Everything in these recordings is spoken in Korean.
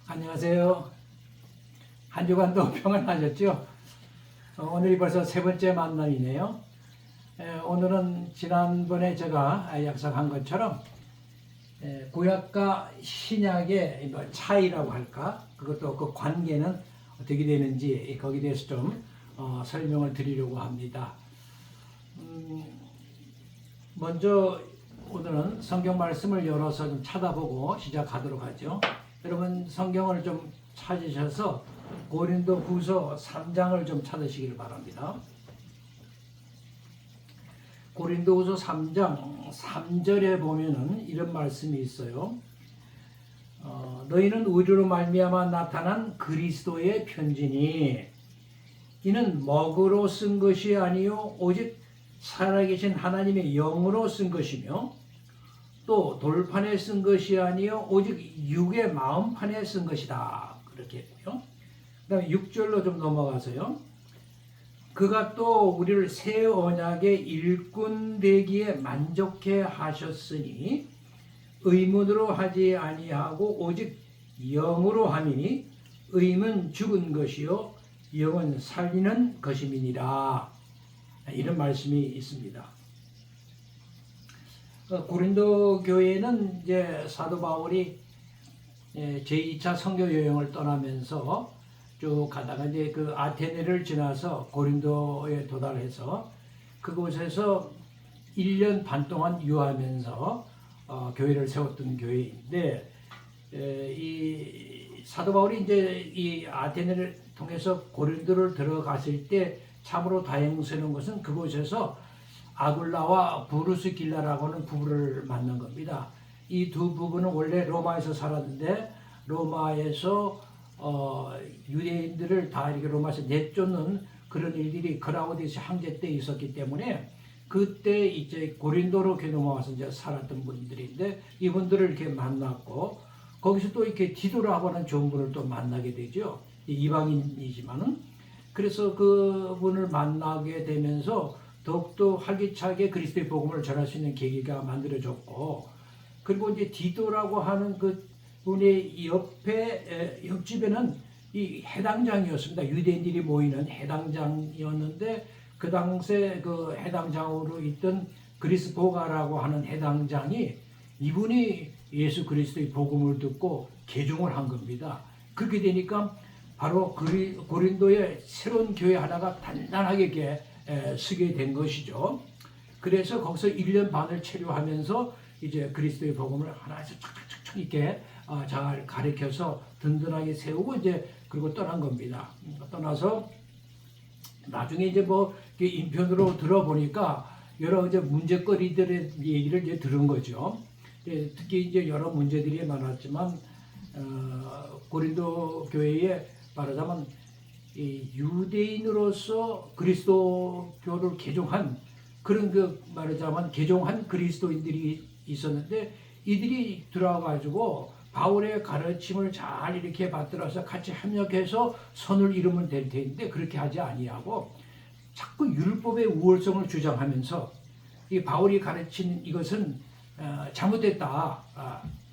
안녕하세요. 한 주간도 평안하셨죠? 오늘이 벌써 세 번째 만남이네요. 오늘은 지난번에 제가 약속한 것처럼 구약과 신약의 뭐 차이라고 할까? 그것도 그 관계는 어떻게 되는지 거기에 대해서 좀 설명을 드리려고 합니다. 먼저 오늘은 성경 말씀을 열어서 좀 찾아보고 시작하도록 하죠. 여러분 성경을 좀 찾으셔서 고린도후서 3장을 좀 찾으시길 바랍니다. 고린도후서 3장 3절에 보면은 이런 말씀이 있어요. 너희는 의로로 말미암아 나타난 그리스도의 편지니 이는 먹으로 쓴 것이 아니요 오직 살아계신 하나님의 영으로 쓴 것이며 또 돌판에 쓴 것이 아니요 오직 육의 마음판에 쓴 것이다. 그렇게 했고요. 그 다음에 6절로 좀 넘어가서요. 그가 또 우리를 새 언약의 일꾼 되기에 만족해 하셨으니 의문으로 하지 아니하고 오직 영으로 함이니 의는 죽은 것이요 영은 살리는 것임이니라. 이런 말씀이 있습니다. 고린도 교회는 이제 사도 바울이 제2차 선교 여행을 떠나면서 쭉 가다가 이제 그 아테네를 지나서 고린도에 도달해서 그곳에서 1년 반 동안 유하면서 교회를 세웠던 교회인데 이 사도 바울이 이제 이 아테네를 통해서 고린도를 들어갔을 때 참으로 다행스러운 것은 그곳에서 아굴라와 브루스길라라고 하는 부부를 만난 겁니다. 이 두 부부는 원래 로마에서 살았는데 로마에서 유대인들을 다 이렇게 로마에서 내쫓는 그런 일들이 그라우디스 황제 때 있었기 때문에 그때 이제 고린도로 이렇게 넘어와서 이제 살았던 분들인데 이분들을 이렇게 만났고 거기서 또 이렇게 디도라고 하는 좋은 분을 또 만나게 되죠. 이방인이지만은 그래서 그분을 만나게 되면서 더욱더 활기차게 그리스도의 복음을 전할 수 있는 계기가 만들어졌고 그리고 이제 디도라고 하는 그 분의 옆집에는 이 해당장이었습니다. 유대인들이 모이는 해당장이었는데 그 당시에 그 해당장으로 있던 그리스보가라고 하는 해당장이 이분이 예수 그리스도의 복음을 듣고 개종을 한 겁니다. 그렇게 되니까 바로 고린도에 새로운 교회 하나가 단단하게 서게 된 것이죠. 그래서 거기서 1년 반을 체류하면서 이제 그리스도의 복음을 하나씩 착착착착 이렇게 잘 가르쳐서 든든하게 세우고 이제 그리고 떠난 겁니다. 떠나서 나중에 이제 뭐 인편으로 들어보니까 여러 이제 문제거리들의 얘기를 이제 들은 거죠. 특히 이제 여러 문제들이 많았지만 고린도 교회에 말하자면 이 유대인으로서 그리스도교를 개종한 그런 그 말하자면 개종한 그리스도인들이 있었는데 이들이 들어와가지고 바울의 가르침을 잘 이렇게 받들어서 같이 협력해서 선을 이루면 될 텐데 그렇게 하지 아니하고 자꾸 율법의 우월성을 주장하면서 이 바울이 가르친 이것은 잘못됐다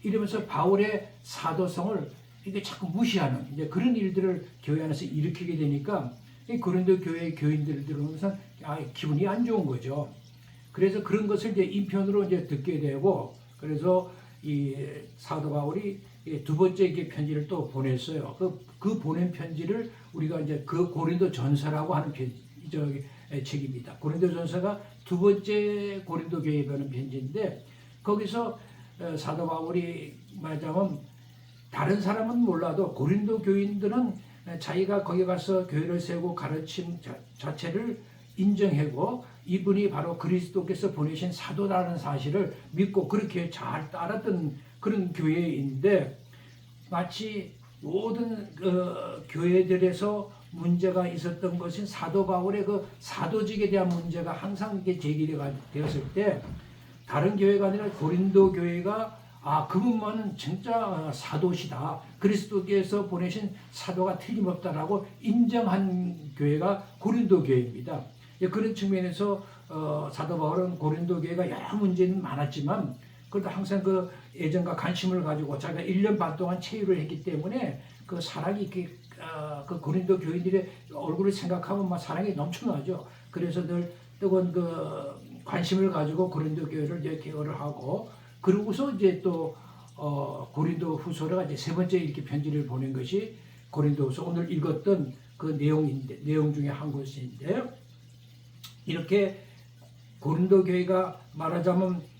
이러면서 바울의 사도성을 이게 자꾸 무시하는 이제 그런 일들을 교회 안에서 일으키게 되니까 이 고린도 교회 교인들 들으면서 기분이 안 좋은 거죠. 그래서 그런 것을 이제 인편으로 이제 듣게 되고 그래서 이 사도 바울이 두 번째 이렇게 편지를 또 보냈어요. 그 보낸 편지를 우리가 이제 그 고린도 전서라고 하는 책입니다. 고린도 전서가 두 번째 고린도 교회에 보낸 편지인데 거기서 사도 바울이 말하자면 다른 사람은 몰라도 고린도 교인들은 자기가 거기 가서 교회를 세우고 가르침 자체를 인정하고 이분이 바로 그리스도께서 보내신 사도라는 사실을 믿고 그렇게 잘 따랐던 그런 교회인데 마치 모든 교회들에서 문제가 있었던 것은 사도 바울의 그 사도직에 대한 문제가 항상 이렇게 제기가 되었을 때 다른 교회가 아니라 고린도 교회가 그분만은 진짜 사도시다. 그리스도께서 보내신 사도가 틀림없다라고 인정한 교회가 고린도 교회입니다. 그런 측면에서 사도 바울은 고린도 교회가 여러 문제는 많았지만 그래도 항상 그 애정과 관심을 가지고 자기가 1년 반 동안 체류를 했기 때문에 그 사랑이 이렇게 그 고린도 교인들의 얼굴을 생각하면 막 사랑이 넘쳐나죠. 그래서 늘 뜨거운 그 관심을 가지고 고린도 교회를 이제 개혁을 하고, 그러고서 이제 또 고린도 후서가 이제 세 번째 이렇게 편지를 보낸 것이 고린도후서, 오늘 읽었던 그 내용 중에 한 곳인데요. 이렇게 고린도 교회가 말하자면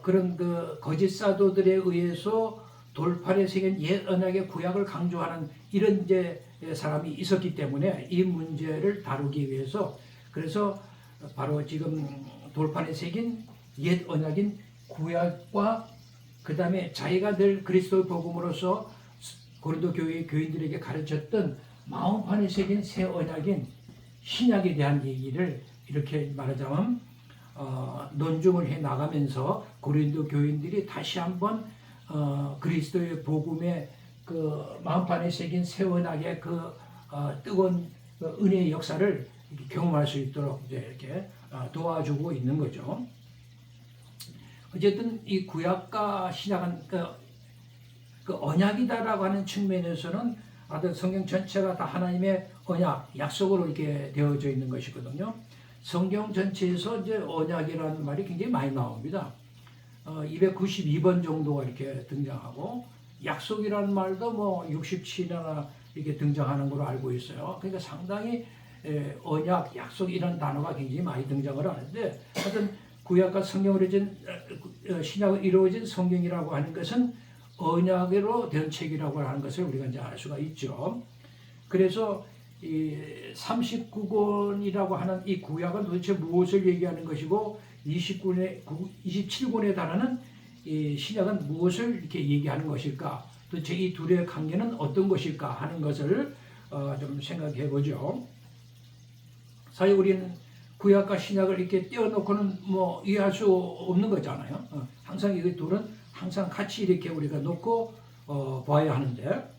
그런 그 거짓 사도들에 의해서 돌판에 새긴 옛 언약의 구약을 강조하는 이런 이제 사람이 있었기 때문에 이 문제를 다루기 위해서, 그래서 바로 지금 돌판에 새긴 옛 언약인 구약과 그 다음에 자기가 늘 그리스도의 복음으로서 고린도 교회 교인들에게 가르쳤던 마음판에 새긴 새 언약인 신약에 대한 얘기를 이렇게 말하자면 논증을 해 나가면서 고린도 교인들이 다시 한번 그리스도의 복음의 그 마음판에 새긴 새 언약의 그 뜨거운 은혜의 역사를 경험할 수 있도록 이제 이렇게 도와주고 있는 거죠. 어쨌든 이 구약과 신약은 그 언약이다라고 하는 측면에서는 아들 성경 전체가 다 하나님의 언약, 약속으로 이렇게 되어져 있는 것이거든요. 성경 전체에서 이제 언약이라는 말이 굉장히 많이 나옵니다. 292번 정도가 이렇게 등장하고, 약속이라는 말도 뭐 67이나 이렇게 등장하는 걸로 알고 있어요. 그러니까 상당히 언약, 약속 이런 단어가 굉장히 많이 등장을 하는데, 하여튼 구약과 성경으로 신약으로 이루어진 성경이라고 하는 것은 언약으로 된 책이라고 하는 것을 우리가 이제 알 수가 있죠. 그래서 이 39권이라고 하는 이 구약은 도대체 무엇을 얘기하는 것이고, 27권에 달하는 이 신약은 무엇을 이렇게 얘기하는 것일까? 도대체 이 둘의 관계는 어떤 것일까 하는 것을 좀 생각해 보죠. 사실 우리는 구약과 신약을 이렇게 떼어놓고는 뭐 이해할 수 없는 거잖아요. 항상 이 둘은 항상 같이 이렇게 우리가 놓고 봐야 하는데,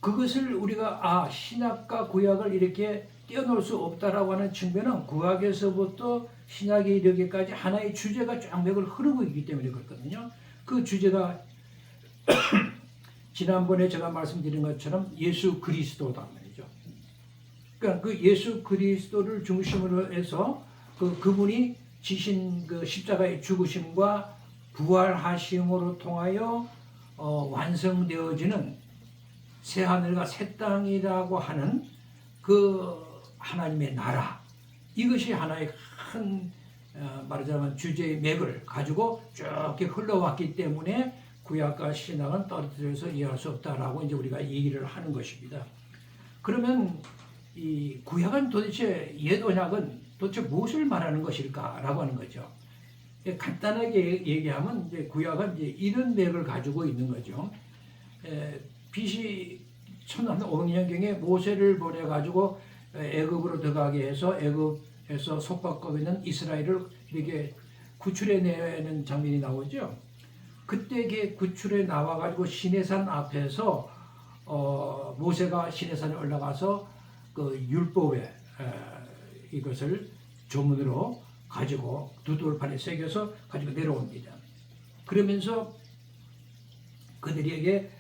그것을 우리가 신약과 구약을 이렇게 떼어놓을 수 없다라고 하는 측면은 구약에서부터 신약에 이르기까지 하나의 주제가 쫙 맥을 흐르고 있기 때문에 그렇거든요. 그 주제가 지난번에 제가 말씀드린 것처럼 예수 그리스도다 말이죠. 그러니까 그 예수 그리스도를 중심으로 해서 그분이 지신 그 십자가의 죽으심과 부활하심으로 통하여 완성되어지는 새 하늘과 새 땅이라고 하는 그 하나님의 나라, 이것이 하나의 큰 말하자면 주제의 맥을 가지고 쭉 이렇게 흘러왔기 때문에 구약과 신약은 떨어뜨려서 이해할 수 없다라고 이제 우리가 얘기를 하는 것입니다. 그러면 이 구약은 도대체, 옛 언약은 도대체 무엇을 말하는 것일까라고 하는 거죠. 간단하게 얘기하면 이제 구약은 이제 이런 맥을 가지고 있는 거죠. BC 1500년경에 모세를 보내 가지고 애굽으로 들어가게 해서 애굽에서 속박하고 있는 이스라엘을 이렇게 구출해 내는 장면이 나오죠. 그때 구출해 나와 가지고 시내산 앞에서 모세가 시내산에 올라가서 그 율법에 이것을 조문으로 가지고 두 돌판에 새겨서 가지고 내려옵니다. 그러면서 그들에게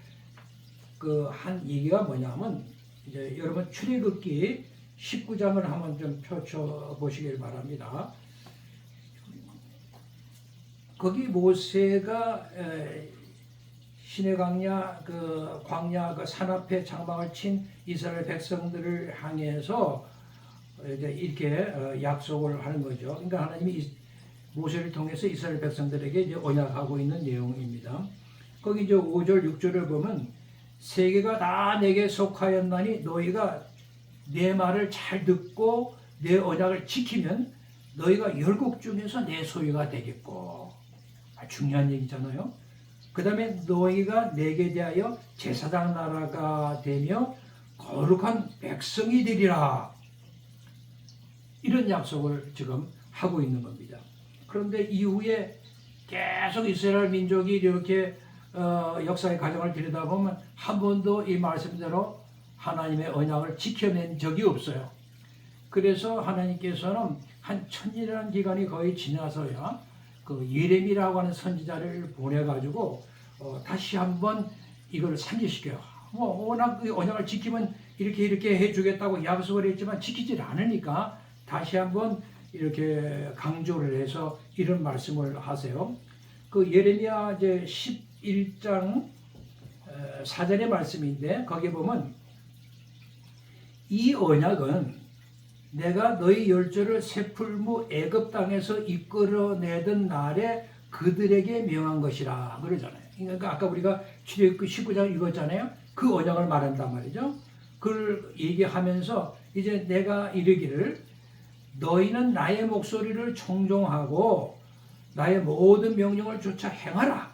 그 한 얘기가 뭐냐면, 이제 여러분 출애굽기 19장을 한번 좀 펼쳐 보시길 바랍니다. 거기 모세가 시내 광야 그 산 앞에 장막을 친 이스라엘 백성들을 향해서 이제 이렇게 약속을 하는 거죠. 그러니까 하나님이 모세를 통해서 이스라엘 백성들에게 이제 언약하고 있는 내용입니다. 거기 이제 5절, 6절을 보면, 세계가 다 내게 속하였나니 너희가 내 말을 잘 듣고 내 언약을 지키면 너희가 열국 중에서 내 소유가 되겠고. 중요한 얘기잖아요. 그 다음에 너희가 내게 대하여 제사장 나라가 되며 거룩한 백성이 되리라. 이런 약속을 지금 하고 있는 겁니다. 그런데 이후에 계속 이스라엘 민족이 이렇게 역사의 과정을 들여다보면 한 번도 이 말씀대로 하나님의 언약을 지켜낸 적이 없어요. 그래서 하나님께서는 한 1000년이라는 기간이 거의 지나서야 그 예레미라고 하는 선지자를 보내가지고 다시 한번 이걸 상기시켜요. 뭐 워낙 그 언약을 지키면 이렇게 해주겠다고 약속을 했지만 지키질 않으니까 다시 한번 이렇게 강조를 해서 이런 말씀을 하세요. 그 예레미야 이제 11장 4절의 말씀인데 거기에 보면 이 언약은 내가 너희 열조를 새풀무 애굽 땅에서 이끌어내던 날에 그들에게 명한 것이라 그러잖아요. 그러니까 아까 우리가 출애굽기 19장 읽었잖아요. 그 언약을 말한단 말이죠. 그걸 얘기하면서 이제 내가 이르기를 너희는 나의 목소리를 청종하고 나의 모든 명령을 쫓아 행하라.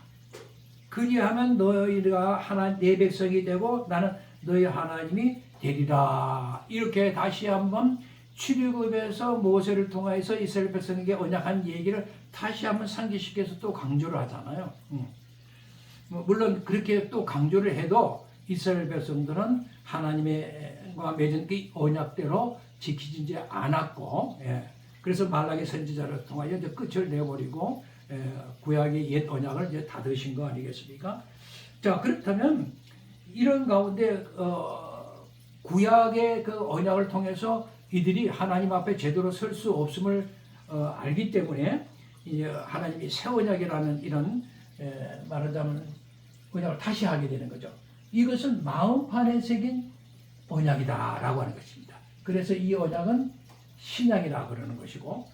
그리하면 너희가 내 백성이 되고 나는 너희 하나님이 되리라. 이렇게 다시 한번 출애굽에서 모세를 통해서 이스라엘 백성에게 언약한 얘기를 다시 한번 상기시켜서 또 강조를 하잖아요. 물론 그렇게 또 강조를 해도 이스라엘 백성들은 하나님과 맺은 그 언약대로 지키지 않았고, 그래서 말라기 선지자를 통하여 이제 끝을 내버리고 구약의 옛 언약을 이제 닫으신 거 아니겠습니까? 자, 그렇다면 이런 가운데 구약의 그 언약을 통해서 이들이 하나님 앞에 제대로 설 수 없음을 알기 때문에 이제 하나님이 새 언약이라는 이런 말하자면 언약을 다시 하게 되는 거죠. 이것은 마음판에 새긴 언약이다라고 하는 것입니다. 그래서 이 언약은 신약이라 그러는 것이고,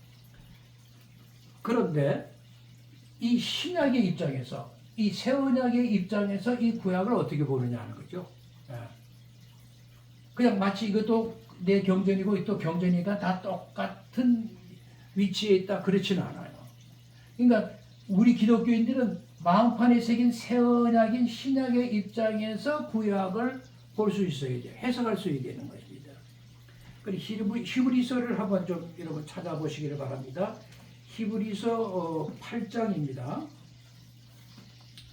그런데 이 신약의 입장에서 이 새 언약의 입장에서 이 구약을 어떻게 보느냐 하는 거죠. 그냥 마치 이것도 내 경전이고 또 경전이가 다 똑같은 위치에 있다 그렇지는 않아요. 그러니까 우리 기독교인들은 마음판에 새긴 새 언약인 신약의 입장에서 구약을 볼 수 있어야 돼요. 해석할 수 있게 되는 것입니다. 그리고 히브리서를 한번 좀 여러분 찾아보시기를 바랍니다. 히브리서 8장입니다.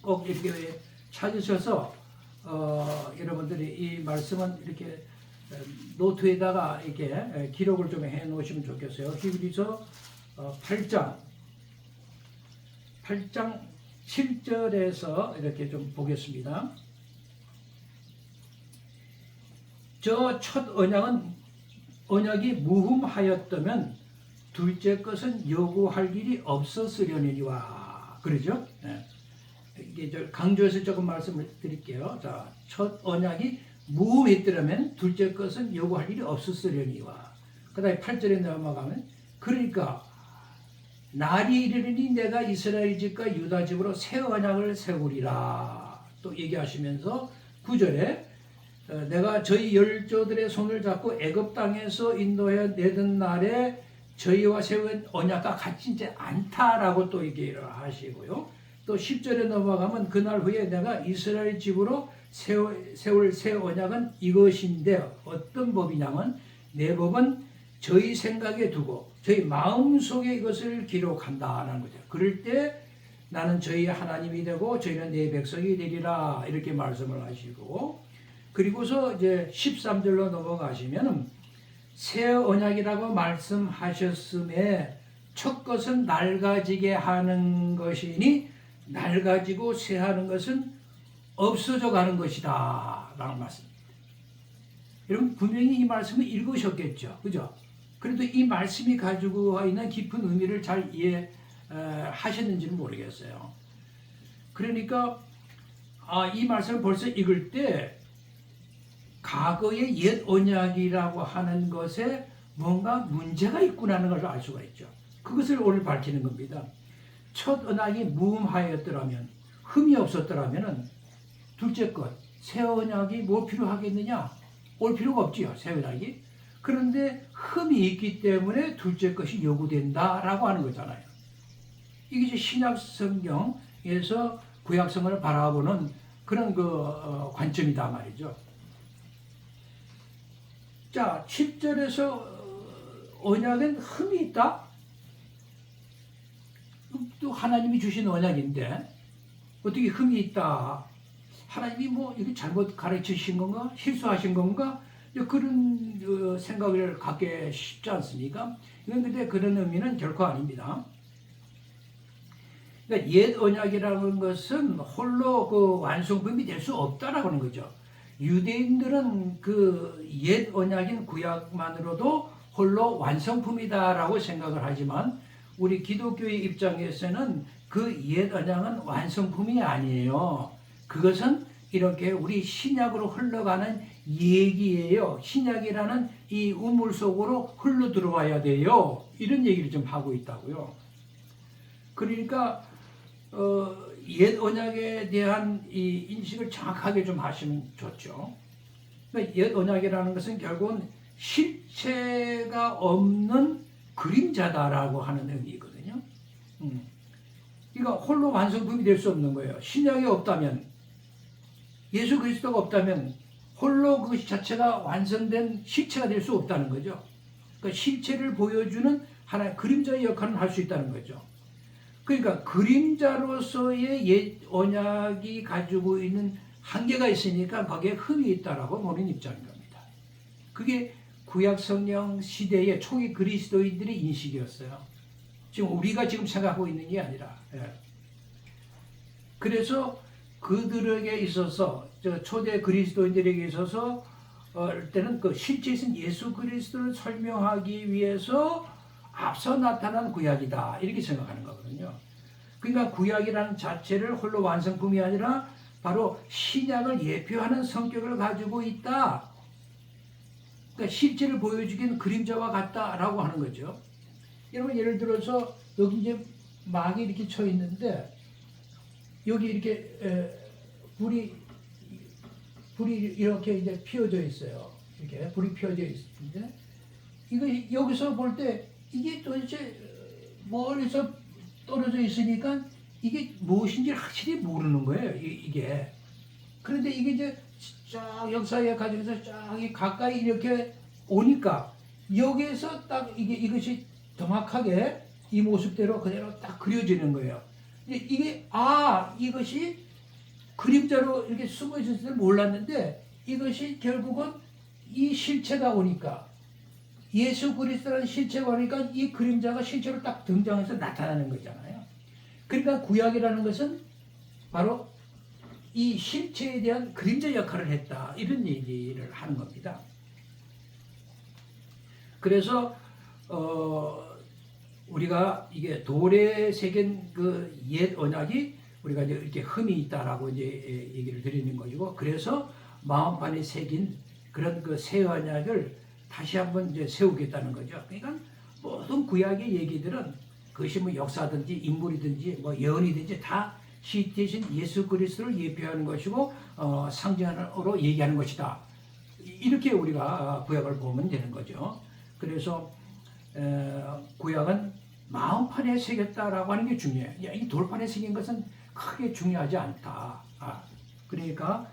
꼭 이렇게 찾으셔서 여러분들이 이 말씀은 이렇게 노트에다가 이렇게 기록을 좀 해 놓으시면 좋겠어요. 히브리서 8장 7절에서 이렇게 좀 보겠습니다. 저 첫 언약이 무흠하였다면 둘째 것은 요구할 일이 없었으려니와 그러죠? 이게 강조해서 조금 말씀을 드릴게요. 자, 첫 언약이 무흠했더라면 둘째 것은 요구할 일이 없었으려니와. 그 다음에 8절에 넘어가면 그러니까 날이 이르리니 내가 이스라엘 집과 유다 집으로 새 언약을 세우리라. 또 얘기하시면서 9절에 내가 저희 열조들의 손을 잡고 애굽 땅에서 인도해 내던 날에 저희와 세운 언약과 같지 않다라고 또 얘기를 하시고요. 또 10절에 넘어가면 그날 후에 내가 이스라엘 집으로 세울 새 언약은 이것인데 어떤 법이냐면 내 법은 저희 생각에 두고 저희 마음속에 이것을 기록한다는 거죠. 그럴 때 나는 저희 하나님이 되고 저희는 내 백성이 되리라 이렇게 말씀을 하시고, 그리고서 이제 13절로 넘어가시면 새 언약이라고 말씀하셨음에 첫 것은 낡아지게 하는 것이니 낡아지고 새하는 것은 없어져 가는 것이다 라는 말씀입니다. 여러분 분명히 이 말씀을 읽으셨겠죠. 그죠? 그래도 이 말씀이 가지고 있는 깊은 의미를 잘 이해하셨는지는 모르겠어요. 그러니까 이 말씀을 벌써 읽을 때 과거의 옛 언약이라고 하는 것에 뭔가 문제가 있구나는 걸 알 수가 있죠. 그것을 오늘 밝히는 겁니다. 첫 언약이 무흠하였더라면, 흠이 없었더라면 둘째 것, 새 언약이 뭐 필요하겠느냐? 올 필요가 없지요, 새 언약이. 그런데 흠이 있기 때문에 둘째 것이 요구된다라고 하는 거잖아요. 이게 이제 신약 성경에서 구약성을 바라보는 그런 관점이다 말이죠. 자, 7절에서 언약엔 흠이 있다? 또 하나님이 주신 언약인데 어떻게 흠이 있다? 하나님이 뭐 이렇게 잘못 가르치신 건가? 실수하신 건가? 그런 생각을 갖기 쉽지 않습니까? 그런데 그런 의미는 결코 아닙니다. 그러니까 옛 언약이라는 것은 홀로 그 완성품이 될 수 없다라고 하는 거죠. 유대인들은 그 옛 언약인 구약만으로도 홀로 완성품이다라고 생각을 하지만 우리 기독교의 입장에서는 그 옛 언약은 완성품이 아니에요. 그것은 이렇게 우리 신약으로 흘러가는 얘기예요. 신약이라는 이 우물 속으로 흘러 들어와야 돼요. 이런 얘기를 좀 하고 있다고요. 그러니까 옛 언약에 대한 이 인식을 정확하게 좀 하시면 좋죠. 그러니까 옛 언약이라는 것은 결국은 실체가 없는 그림자다라고 하는 의미거든요. 그러니까 홀로 완성품이 될 수 없는 거예요. 신약이 없다면, 예수 그리스도가 없다면 홀로 그 자체가 완성된 실체가 될 수 없다는 거죠. 그러니까 실체를 보여주는 하나의 그림자의 역할을 할 수 있다는 거죠. 그러니까 그림자로서의 옛 언약이 가지고 있는 한계가 있으니까 거기에 흠이 있다라고 보는 입장인 겁니다. 그게 구약 성령 시대의 초기 그리스도인들의 인식이었어요. 지금 우리가 지금 생각하고 있는 게 아니라. 그래서 그들에게 있어서 초대 그리스도인들에게 있어서 때는 그 실제 있은 예수 그리스도를 설명하기 위해서 앞서 나타난 구약이다 이렇게 생각하는 거거든요. 그러니까 구약이라는 자체를 홀로 완성품이 아니라 바로 신약을 예표하는 성격을 가지고 있다. 그러니까 실제를 보여주기는 그림자와 같다라고 하는 거죠. 여러분 예를 들어서 여기 이제 막이 이렇게 쳐 있는데 여기 이렇게 불이 이렇게 이제 피어져 있어요. 이렇게 불이 피어져 있는데 이거 여기서 볼 때 이게 도대체 멀리서 떨어져 있으니까 이게 무엇인지 확실히 모르는 거예요. 이게. 그런데 이게 이제 쫙 역사의 과정에서 쫙 가까이 이렇게 오니까 여기에서 딱 이것이 정확하게 이 모습대로 그대로 딱 그려지는 거예요. 이게 이것이 그림자로 이렇게 숨어 있을 줄 몰랐는데 이것이 결국은 이 실체가 오니까 예수 그리스도라는 실체가 오니까 이 그림자가 실체로 딱 등장해서 나타나는 거잖아요. 그러니까 구약이라는 것은 바로 이 실체에 대한 그림자 역할을 했다. 이런 얘기를 하는 겁니다. 그래서 우리가 이게 돌에 새긴 그 옛 언약이 우리가 이제 이렇게 흠이 있다라고 이제 얘기를 드리는 것이고, 그래서 마음판에 새긴 그런 그 새 언약을 다시 한번 이제 세우겠다는 거죠. 그러니까 모든 구약의 얘기들은 그것이 뭐 역사든지 인물이든지 뭐 예언이든지 다 대신 예수 그리스도를 예표하는 것이고 상징으로 얘기하는 것이다. 이렇게 우리가 구약을 보면 되는 거죠. 그래서 구약은 마음판에 새겼다라고 하는 게 중요해요. 이 돌판에 새긴 것은 크게 중요하지 않다. 그러니까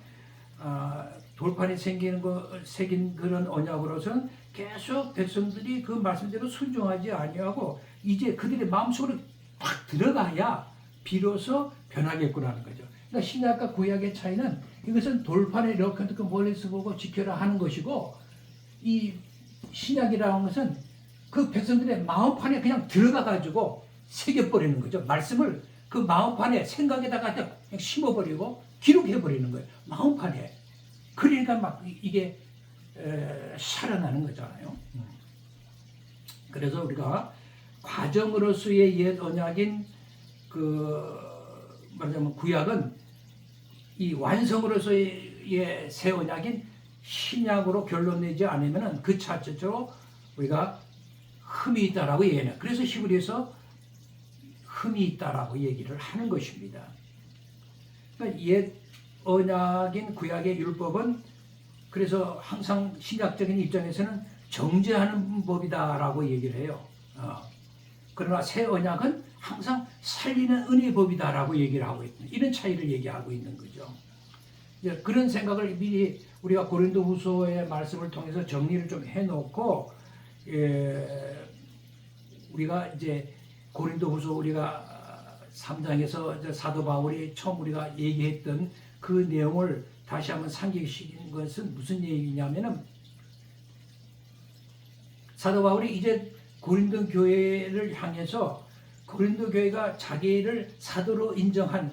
돌판에 새긴 그런 언약으로서는 계속 백성들이 그 말씀대로 순종하지 아니하고 이제 그들의 마음속으로 딱 들어가야 비로소 변하겠구나 하는 거죠. 그러니까 신약과 구약의 차이는 이것은 돌판에 이렇게 멀리서 보고 지켜라 하는 것이고, 이 신약이라는 것은 그 백성들의 마음판에 그냥 들어가가지고 새겨버리는 거죠. 말씀을 그 마음판에 생각에다가 그냥 심어버리고 기록해버리는 거예요. 마음판에. 그러니까 막 이게 살아나는 거잖아요. 그래서 우리가 과정으로서의 옛 언약인 말하자면 구약은 이 완성으로서의 새 언약인 신약으로 결론 내지 않으면 그 자체로 우리가 흠이 있다라고 얘기해요. 그래서 히브리에서 흠이 있다라고 얘기를 하는 것입니다. 그러니까 옛 언약인 구약의 율법은 그래서 항상 신학적인 입장에서는 정죄하는 법이다라고 얘기를 해요. 그러나 새 언약은 항상 살리는 은혜의 법이다라고 얘기를 하고 있는, 이런 차이를 얘기하고 있는 거죠. 그런 생각을 미리 우리가 고린도후서의 말씀을 통해서 정리를 좀 해놓고, 우리가 이제 고린도후서 우리가 3장에서 사도 바울이 처음 우리가 얘기했던 그 내용을 다시 한번 상기시킨 것은 무슨 얘기냐면은 사도 바울이 이제 고린도 교회를 향해서 고린도 교회가 자기를 사도로 인정한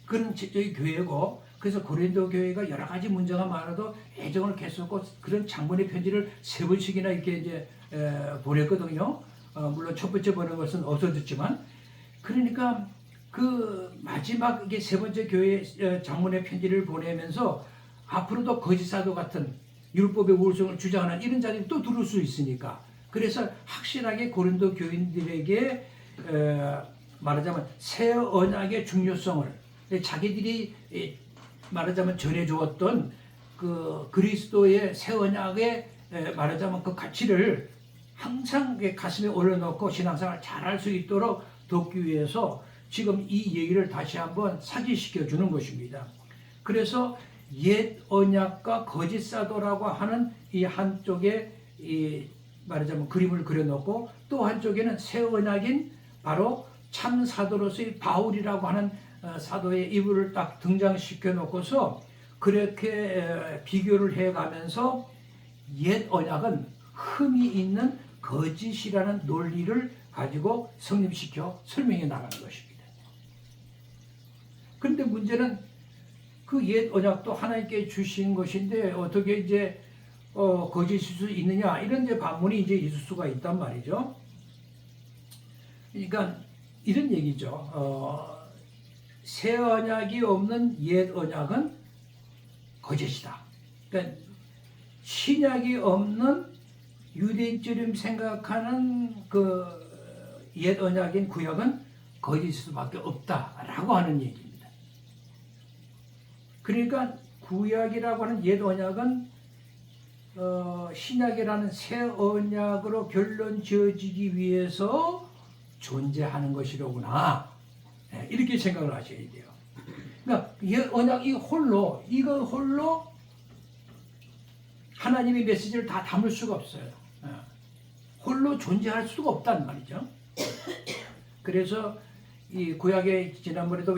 그런 저희 교회고, 그래서 고린도 교회가 여러 가지 문제가 많아도 애정을 계속하고 그런 장문의 편지를 3번씩이나 이렇게 이제 보냈거든요. 물론 첫 번째 보낸 것은 없어졌지만, 그러니까 그 마지막 이게 3번째 교회 장문의 편지를 보내면서 앞으로도 거짓 사도 같은 율법의 우월성을 주장하는 이런 자들이 또 들을 수 있으니까, 그래서 확실하게 고린도 교인들에게 말하자면 새 언약의 중요성을 자기들이 말하자면 전해주었던 그 그리스도의 새 언약의 말하자면 그 가치를 항상 가슴에 올려놓고 신앙생활을 잘할 수 있도록 돕기 위해서 지금 이 얘기를 다시 한번 상기시켜 주는 것입니다. 그래서 옛 언약과 거짓 사도라고 하는 이 한쪽에 이 말하자면 그림을 그려놓고, 또 한쪽에는 새 언약인 바로 참 사도로서의 바울이라고 하는 사도의 이불을 딱 등장시켜 놓고서 그렇게 비교를 해가면서 옛 언약은 흠이 있는 거짓이라는 논리를 가지고 성립시켜 설명해 나가는 것입니다. 그런데 문제는 그 옛 언약도 하나님께 주신 것인데 어떻게 이제 거짓일 수 있느냐, 이런 데 반문이 이제 있을 수가 있단 말이죠. 그러니까 이런 얘기죠. 새 언약이 없는 옛 언약은 거짓이다. 그러니까 신약이 없는 유대인처럼 생각하는 그 옛 언약인 구약은 거짓일 수밖에 없다라고 하는 얘기입니다. 그러니까 구약이라고 하는 옛 언약은 신약이라는 새 언약으로 결론 지어지기 위해서 존재하는 것이로구나, 이렇게 생각을 하셔야 돼요. 그러니까 옛 언약이 홀로, 이거 홀로 하나님의 메시지를 다 담을 수가 없어요. 홀로 존재할 수가 없단 말이죠. 그래서 이 구약에 지난번에도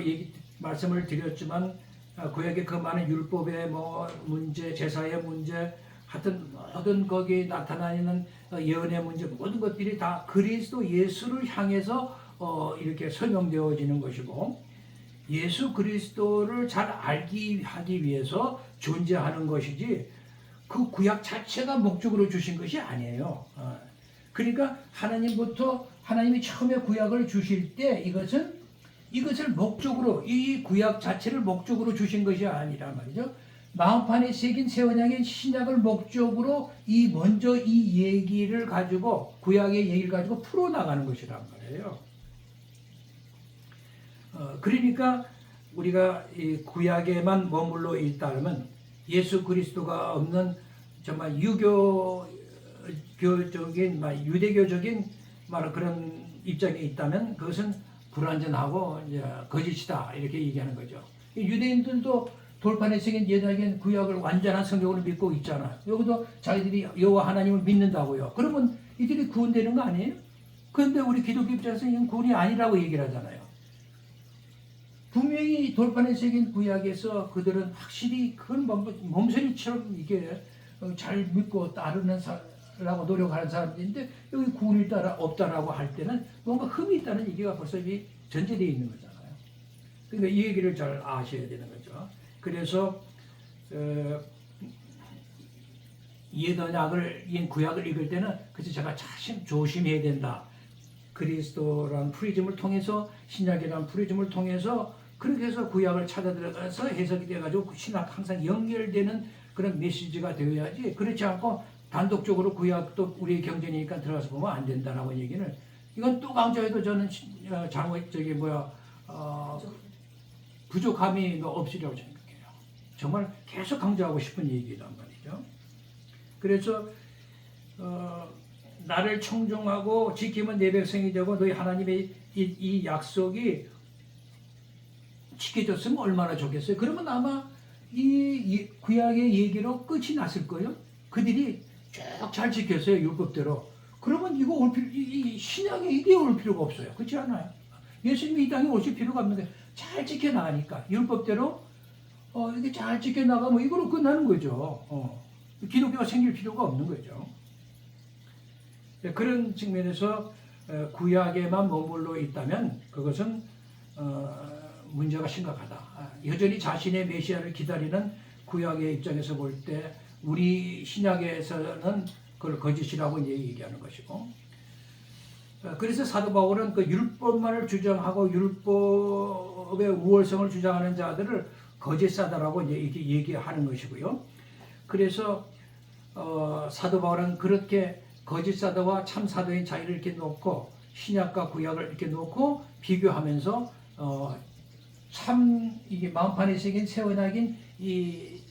말씀을 드렸지만, 구약의 그 많은 율법의 문제, 제사의 문제, 하여튼 모든 거기에 나타나 있는 예언의 문제, 모든 것들이 다 그리스도 예수를 향해서 이렇게 설명되어지는 것이고, 예수 그리스도를 잘 하기 위해서 존재하는 것이지 그 구약 자체가 목적으로 주신 것이 아니에요. 그러니까 하나님이 처음에 구약을 주실 때 이것을 목적으로, 이 구약 자체를 목적으로 주신 것이 아니란 말이죠. 마음판에 새긴 새 언약의 신약을 목적으로 먼저 이 얘기를 가지고, 구약의 얘기를 가지고 풀어나가는 것이란 말이에요. 그러니까 우리가 이 구약에만 머물러 있다면 예수 그리스도가 없는 정말 유교적인, 유대교적인 그런 입장에 있다면 그것은 불완전하고 이제 거짓이다, 이렇게 얘기하는 거죠. 유대인들도 돌판에 새긴 옛날의 구약을 완전한 성경으로 믿고 있잖아요. 여기도 자기들이 여호와 하나님을 믿는다고요. 그러면 이들이 구원되는 거 아니에요? 그런데 우리 기독교 입장에서 이건 구원이 아니라고 얘기를 하잖아요. 분명히 돌판에 새긴 구약에서 그들은 확실히 그건 몸서리처럼 이게 잘 믿고 따르라고 노력하는 사람들인데, 여기 구원이 없다라고 할 때는 뭔가 흠이 있다는 얘기가 벌써 전제되어 있는 거잖아요. 그러니까 이 얘기를 잘 아셔야 되는 거죠. 그래서 옛 언약을, 구약을 읽을 때는 그래서 제가 조심해야 된다. 그리스도란 프리즘을 통해서, 신약이란 프리즘을 통해서 그렇게 해서 구약을 찾아 들어가서 해석이 돼가지고 신약 항상 연결되는 그런 메시지가 되어야지, 그렇지 않고 단독적으로 구약도 우리의 경전이니까 들어가서 보면 안 된다라고 얘기를, 이건 또 강조해도 저는 부족함이 없으리라고 생각해요. 정말 계속 강조하고 싶은 얘기란 말이죠. 그래서 나를 청종하고 지키면 내 백성이 되고 너희 하나님의 이 약속이 지켜졌으면 얼마나 좋겠어요. 그러면 아마 이 구약의 얘기로 끝이 났을 거예요. 그들이 쭉 잘 지켰어요, 율법대로. 그러면 이 신약에 이게 올 필요가 없어요. 그렇지 않아요? 예수님이 이 땅에 오실 필요가 없는데 잘 지켜나가니까 율법대로 이렇게 잘 지켜나가면 이거로 끝나는 거죠. 기독교가 생길 필요가 없는 거죠. 그런 측면에서 구약에만 머물러 있다면 그것은 문제가 심각하다. 여전히 자신의 메시아를 기다리는 구약의 입장에서 볼 때 우리 신약에서는 그걸 거짓이라고 이제 얘기하는 것이고, 그래서 사도 바울은 그 율법만을 주장하고 율법의 우월성을 주장하는 자들을 거짓사다라고 이제 이렇게 얘기하는 것이고요. 그래서 사도 바울은 그렇게 거짓사도와 참사도의 차이를 이렇게 놓고 신약과 구약을 이렇게 놓고 비교하면서 참 이게 마음판에 새긴 새 언약인 이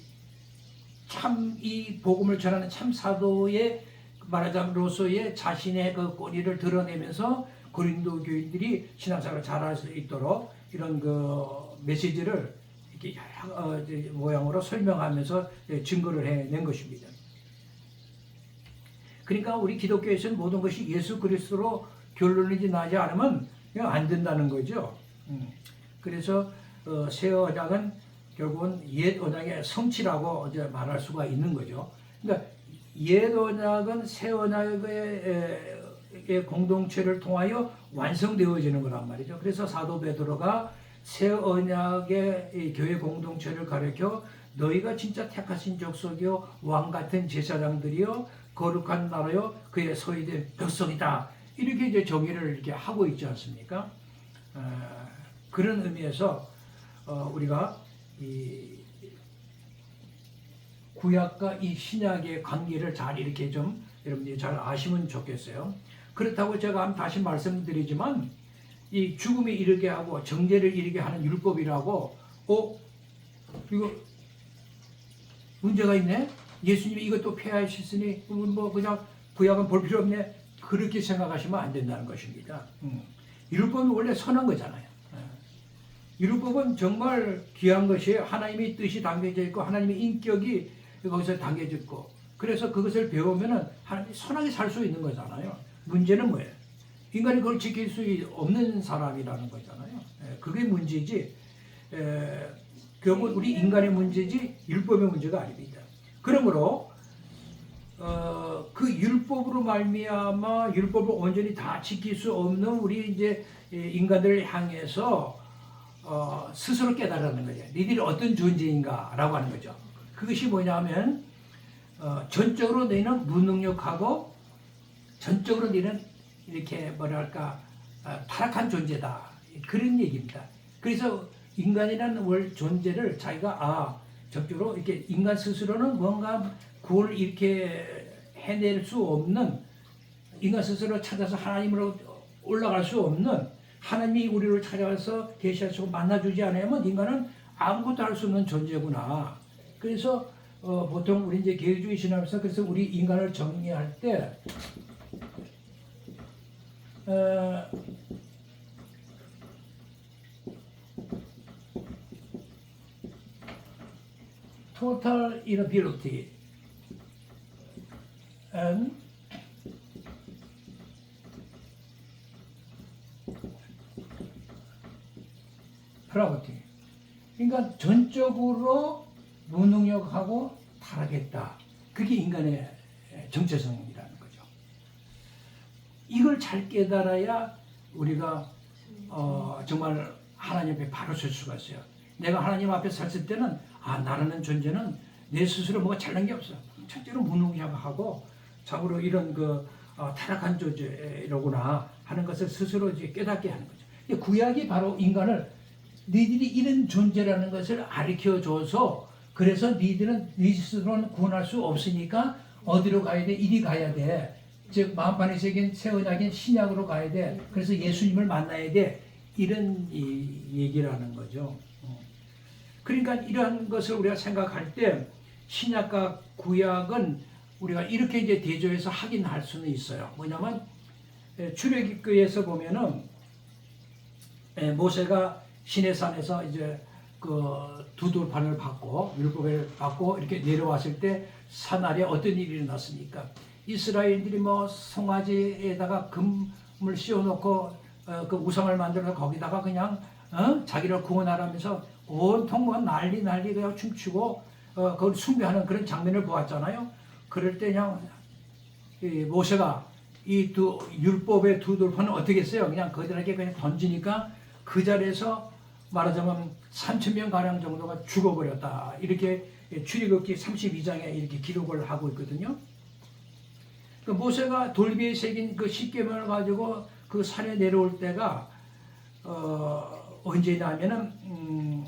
복음을 전하는 참 사도의 말하자면로서의 자신의 그 권위를 드러내면서 고린도 교인들이 신앙생활을 잘할 수 있도록 이런 그 메시지를 이렇게 여러 모양으로 설명하면서 증거를 해낸 것입니다. 그러니까 우리 기독교에서는 모든 것이 예수 그리스도로 결론이 나지 않으면 그냥 안 된다는 거죠. 그래서 새 언약은 결국은 옛 언약의 성취라고 이제 말할 수가 있는 거죠. 그러니까 옛 언약은 새 언약의 공동체를 통하여 완성되어지는 거란 말이죠. 그래서 사도 베드로가 새 언약의 교회 공동체를 가리켜 너희가 진짜 택하신 족속이요 왕 같은 제사장들이요 거룩한 나라요 그의 소유된 백성이다. 이렇게 이제 정의를 이렇게 하고 있지 않습니까? 그런 의미에서 우리가 이 구약과 이 신약의 관계를 잘 이렇게 좀 여러분들이 잘 아시면 좋겠어요. 그렇다고 제가 다시 말씀드리지만 이 죽음에 이르게 하고 정죄를 이르게 하는 율법이라고 이거 문제가 있네? 예수님이 이것도 폐하셨으니 뭐 그냥 구약은 볼 필요 없네? 그렇게 생각하시면 안 된다는 것입니다. 율법은 원래 선한 거잖아요. 율법은 정말 귀한 것이에요. 하나님의 뜻이 담겨져 있고 하나님의 인격이 거기서 담겨져 있고 그래서 그것을 배우면은 하나님이 선하게 살 수 있는 거잖아요. 문제는 뭐예요? 인간이 그걸 지킬 수 없는 사람이라는 거잖아요. 그게 문제지 결국은 우리 인간의 문제지 율법의 문제가 아닙니다. 그러므로 그 율법으로 말미암아 율법을 온전히 다 지킬 수 없는 우리 이제 인간들을 향해서 스스로 깨달으는 거죠. 니들이 어떤 존재인가라고 하는 거죠. 그것이 뭐냐면 전적으로 너희는 무능력하고 전적으로 너희는 이렇게 뭐랄까 타락한 존재다. 그런 얘기입니다. 그래서 인간이라는 존재를 자기가 전적으로 이렇게 인간 스스로는 뭔가 구원을 이렇게 해낼 수 없는 인간 스스로 찾아서 하나님으로 올라갈 수 없는 하나님이 우리를 찾아와서 계시하시고 만나주지 않으면 인간은 아무것도 할 수 없는 존재구나. 그래서 보통 우리 이제 개유주의 신학에서 그래서 우리 인간을 정리할 때 total inability and pravity. 그러니까 전적으로 무능력하고 타락했다. 그게 인간의 정체성이라는 거죠. 이걸 잘 깨달아야 우리가 정말 하나님 앞에 바로 설 수가 있어요. 내가 하나님 앞에 섰을 때는 나라는 존재는 내 스스로 뭐가 잘난 게 없어. 첫째로 무능력하고 참으로 이런 타락한 존재로구나 하는 것을 스스로 이제 깨닫게 하는 거죠. 구약이 바로 인간을 너희들이 이런 존재라는 것을 가르쳐줘서 그래서 너희들은 네 스스로는 구원할 수 없으니까 어디로 가야 돼? 이리 가야 돼. 즉 마음판에 새긴 새 언약인 신약으로 가야 돼. 그래서 예수님을 만나야 돼. 이런 얘기라는 거죠. 그러니까 이러한 것을 우리가 생각할 때 신약과 구약은 우리가 이렇게 이제 대조해서 확인할 수는 있어요. 뭐냐면 출애굽기에서 보면은 모세가 시내산에서 이제 그 두 돌판을 받고 율법을 받고 이렇게 내려왔을 때 산 아래 어떤 일이 일어났습니까? 이스라엘들이 뭐 송아지에다가 금을 씌워놓고 그 우상을 만들어서 거기다가 그냥 자기를 구원하라면서 온통 뭐 난리 그냥 춤추고 그걸 숭배하는 그런 장면을 보았잖아요. 그럴 때 그냥 모세가 이 율법의 두 돌판은 어떻게 했어요? 그냥 거들하게 그냥 던지니까 그 자리에서 말하자면 3,000명 가량 정도가 죽어버렸다. 이렇게 출애굽기 32장에 이렇게 기록을 하고 있거든요. 그 모세가 돌비에 새긴 그 십계명을 가지고 그 산에 내려올 때가 언제냐면은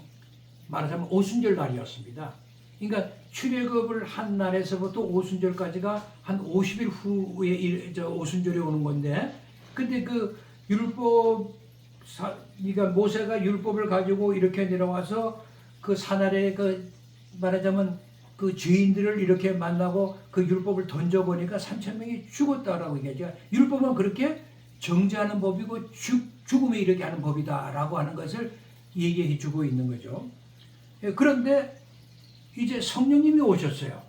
말하자면 오순절 날이었습니다. 그러니까 출애굽을 한 날에서부터 오순절까지가 한 50일 후에 오순절이 오는 건데, 근데 그 그러니까 모세가 율법을 가지고 이렇게 내려와서 그 산 아래 그 말하자면 그 죄인들을 이렇게 만나고 그 율법을 던져보니까 3,000명이 죽었다라고 얘기하죠. 율법은 그렇게 정죄하는 법이고 죽음에 이르게 하는 법이다라고 하는 것을 얘기해 주고 있는 거죠. 그런데 이제 성령님이 오셨어요.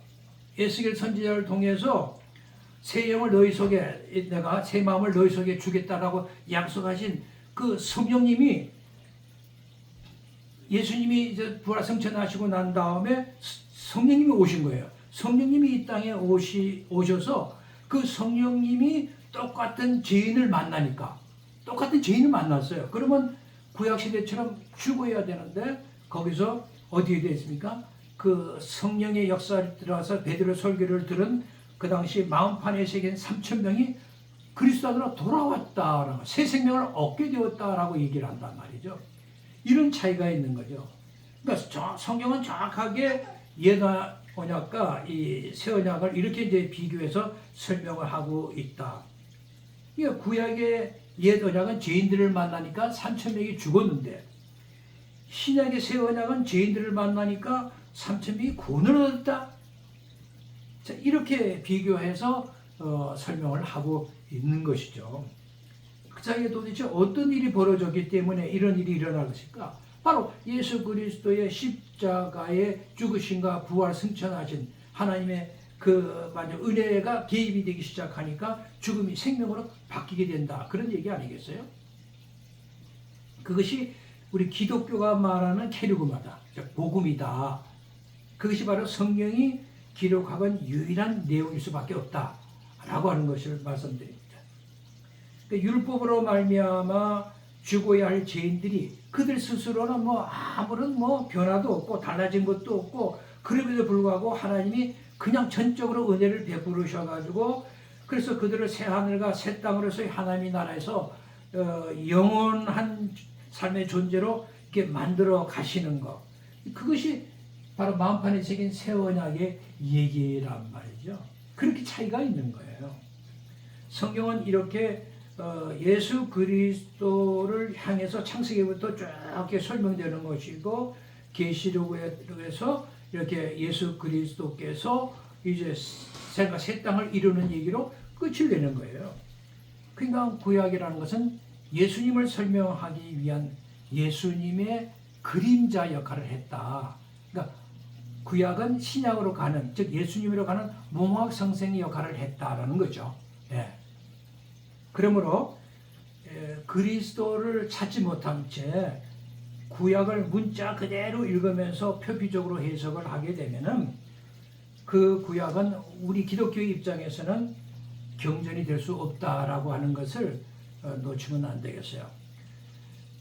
에스겔 선지자를 통해서 새 영을 너희 속에, 내가 새 마음을 너희 속에 주겠다라고 약속하신 그 성령님이, 예수님이 이제 부활 승천하시고 난 다음에 성령님이 오신 거예요. 성령님이 이 땅에 오셔서 그 성령님이 똑같은 죄인을 만나니까, 똑같은 죄인을 만났어요. 그러면 구약시대처럼 죽어야 되는데 거기서 어디에 되어 있습니까? 그 성령의 역사를 들어서 베드로 설교를 들은 그 당시 마음판에 새긴 3,000명이 그리스도 안으로 돌아왔다라고, 새 생명을 얻게 되었다라고 얘기를 한단 말이죠. 이런 차이가 있는 거죠. 그러니까 성경은 정확하게 옛 언약과 이 새 언약을 이렇게 이제 비교해서 설명을 하고 있다. 그러니까 구약의 옛 언약은 죄인들을 만나니까 3,000명이 죽었는데, 신약의 새 언약은 죄인들을 만나니까 3,000명이 구원을 얻었다. 자, 이렇게 비교해서 설명을 하고 있는 것이죠. 그 사이에 도대체 어떤 일이 벌어졌기 때문에 이런 일이 일어날 것일까? 바로 예수 그리스도의 십자가의 죽으심과 부활 승천하신 하나님의 그 은혜가 개입이 되기 시작하니까 죽음이 생명으로 바뀌게 된다. 그런 얘기 아니겠어요? 그것이 우리 기독교가 말하는 케르그마다, 복음이다. 그것이 바로 성경이 기록하건 유일한 내용일 수밖에 없다라고 하는 것을 말씀드립니다. 율법으로 말미암아 죽어야 할 죄인들이 그들 스스로는 아무런 변화도 없고 달라진 것도 없고, 그럼에도 불구하고 하나님이 그냥 전적으로 은혜를 베푸셔가지고, 그래서 그들을 새 하늘과 새 땅으로서의 하나님의 나라에서 영원한 삶의 존재로 이렇게 만들어 가시는 것, 그것이 바로 마음판에 새긴 새 언약의 얘기란 말이죠. 그렇게 차이가 있는 거예요. 성경은 이렇게 예수 그리스도를 향해서 창세기부터 쭉 설명되는 것이고, 계시록에서 이렇게 예수 그리스도께서 이제 새 땅을 이루는 얘기로 끝을 내는 거예요. 그러니까 구약이라는 것은 예수님을 설명하기 위한 예수님의 그림자 역할을 했다. 그러니까 구약은 신약으로 가는, 즉 예수님으로 가는 몽학성생의 역할을 했다라는 거죠. 예. 그러므로 그리스도를 찾지 못한 채 구약을 문자 그대로 읽으면서 표피적으로 해석을 하게 되면은 그 구약은 우리 기독교의 입장에서는 경전이 될 수 없다라고 하는 것을 놓치면 안 되겠어요.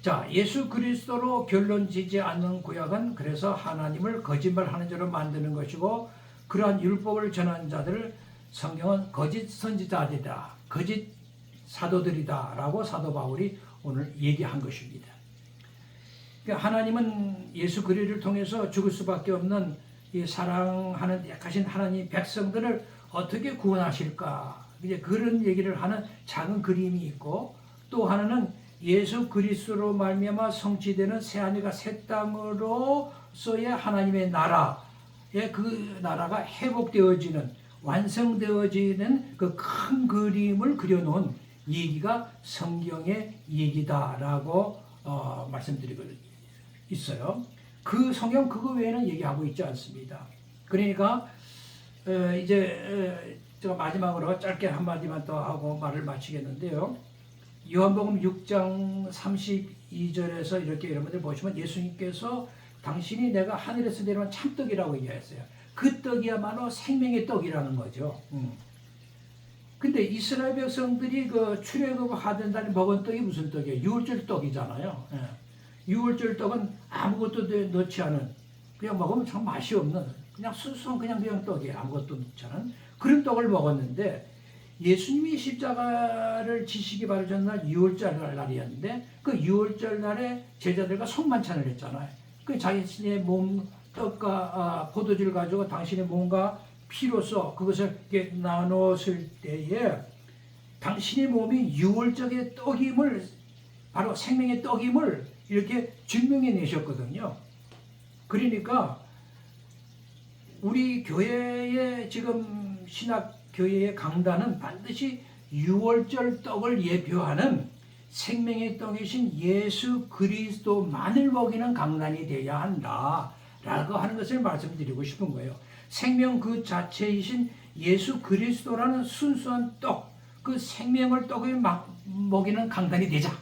자, 예수 그리스도로 결론 지지 않는 구약은 그래서 하나님을 거짓말하는 자로 만드는 것이고, 그러한 율법을 전하는 자들을 성경은 거짓 선지자들이다, 거짓 사도들이다 라고 사도 바울이 오늘 얘기한 것입니다. 그러니까 하나님은 예수 그리스도를 통해서 죽을 수밖에 없는 이 사랑하는 약하신 하나님 백성들을 어떻게 구원하실까, 이제 그런 얘기를 하는 작은 그림이 있고, 또 하나는 예수 그리스도로 말미암아 성취되는 새 하늘과 새 땅으로서의 하나님의 나라의 그 나라가 회복되어지는, 완성되어지는 그 큰 그림을 그려놓은 얘기가 성경의 얘기다라고 말씀드리고 있어요. 그 성경 그거 외에는 얘기하고 있지 않습니다. 그러니까 이제 제가 마지막으로 짧게 한마디만 더 하고 말을 마치겠는데요. 요한복음 6장 32절에서 이렇게 여러분들 보시면 예수님께서 당신이 내가 하늘에서 내려온 참떡이라고 얘기했어요. 그 떡이야말로 생명의 떡이라는 거죠. 근데 이스라엘 백성들이 그 출애굽하던 달에 먹은 떡이 무슨 떡이에요? 유월절 떡이잖아요. 예. 유월절 떡은 아무것도 넣지 않은, 그냥 먹으면 참 맛이 없는, 그냥 순수한 그냥 떡이에요. 아무것도 넣지 않은 그런 떡을 먹었는데, 예수님이 십자가를 지시기 바로 전날 유월절 날이었는데, 그 유월절 날에 제자들과 성만찬을 했잖아요. 그 자신의 몸 떡과 포도주를 가지고 당신의 몸과 피로써 그것을 이렇게 나눴을 때에 당신의 몸이 유월절의 떡임을, 바로 생명의 떡임을 이렇게 증명해 내셨거든요. 그러니까 우리 교회의 지금 신학교회의 강단은 반드시 유월절 떡을 예표하는 생명의 떡이신 예수 그리스도만을 먹이는 강단이 되어야 한다라고 하는 것을 말씀드리고 싶은 거예요. 생명 그 자체이신 예수 그리스도라는 순수한 떡, 그 생명을 떡을 먹이는 강단이 되자.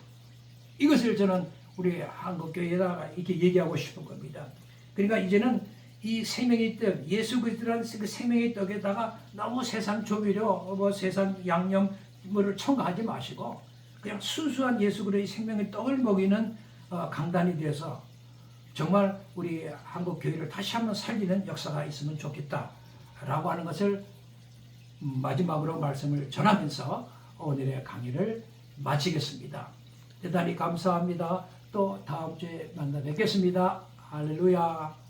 이것을 저는 우리 한국교회에다가 이렇게 얘기하고 싶은 겁니다. 그러니까 이제는 이 생명의 떡, 예수 그리스도라는 그 생명의 떡에다가 너무 세상 조미료, 세상 양념물을 첨가하지 마시고 그냥 순수한 예수 그리스도의 생명의 떡을 먹이는 강단이 되어서 정말 우리 한국 교회를 다시 한번 살리는 역사가 있으면 좋겠다라고 하는 것을 마지막으로 말씀을 전하면서 오늘의 강의를 마치겠습니다. 대단히 감사합니다. 또 다음 주에 만나 뵙겠습니다. 할렐루야.